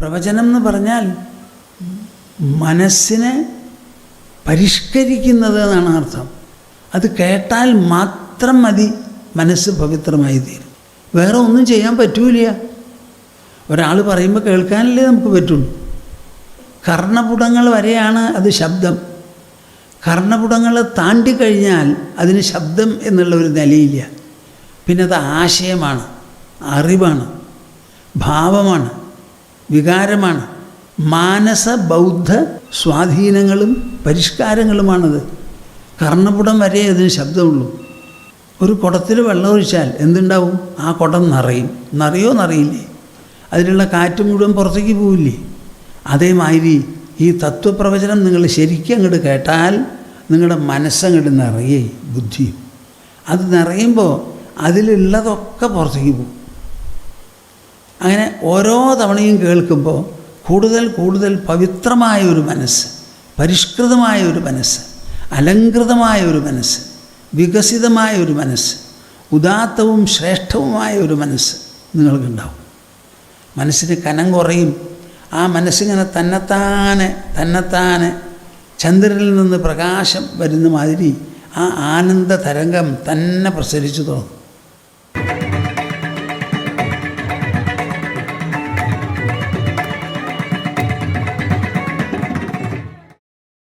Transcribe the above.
പ്രവചനം എന്ന് പറഞ്ഞാൽ മനസ്സിനെ പരിഷ്കരിക്കുന്നത് എന്നാണ് അർത്ഥം. അത് കേട്ടാൽ മാത്രം മതി മനസ്സ് പവിത്രമായി തീരും. വേറെ ഒന്നും ചെയ്യാൻ പറ്റൂല. ഒരാൾ പറയുമ്പോൾ കേൾക്കാനല്ലേ നമുക്ക് പറ്റുള്ളൂ. കർണപുടങ്ങൾ വരെയാണ് അത് ശബ്ദം. കർണപുടങ്ങൾ താണ്ടിക്കഴിഞ്ഞാൽ അതിന് ശബ്ദം എന്നുള്ള ഒരു നിലയില്ല. പിന്നെ അത് ആശയമാണ്, അറിവാണ്, ഭാവമാണ്, വികാരമാണ്. മാനസ ബൗദ്ധ സ്വാധീനങ്ങളും പരിഷ്കാരങ്ങളുമാണത്. കർണപുടം വരെ അതിന് ശബ്ദമുള്ളൂ. ഒരു കുടത്തിൽ വെള്ളം ഒഴിച്ചാൽ എന്തുണ്ടാവും? ആ കുടം നിറയും. നിറയില്ലേ? അതിലുള്ള കാറ്റ് മുഴുവൻ പുറത്തേക്ക് പോവില്ലേ? അതേമാതിരി ഈ തത്വപ്രവചനം നിങ്ങൾ ശരിക്കും അങ്ങോട്ട് കേട്ടാൽ നിങ്ങളുടെ മനസ്സങ്ങോട്ട് നിറയേ, ബുദ്ധിയും. അത് നിറയുമ്പോൾ അതിലുള്ളതൊക്കെ പുറത്തേക്ക് പോകും. അങ്ങനെ ഓരോ തവണയും കേൾക്കുമ്പോൾ കൂടുതൽ കൂടുതൽ പവിത്രമായ ഒരു മനസ്സ്, പരിഷ്കൃതമായ ഒരു മനസ്സ്, അലങ്കൃതമായ ഒരു മനസ്സ്, വികസിതമായ ഒരു മനസ്സ്, ഉദാത്തവും ശ്രേഷ്ഠവുമായ ഒരു മനസ്സ് നിങ്ങൾക്കുണ്ടാവും. മനസ്സിന് കനം കുറയും. ആ മനസ്സിങ്ങനെ തന്നെത്താനെ ചന്ദ്രനിൽ നിന്ന് പ്രകാശം വരുന്ന മാതിരി ആ ആനന്ദ തരംഗം തന്നെ പ്രസരിച്ചു തുടങ്ങും.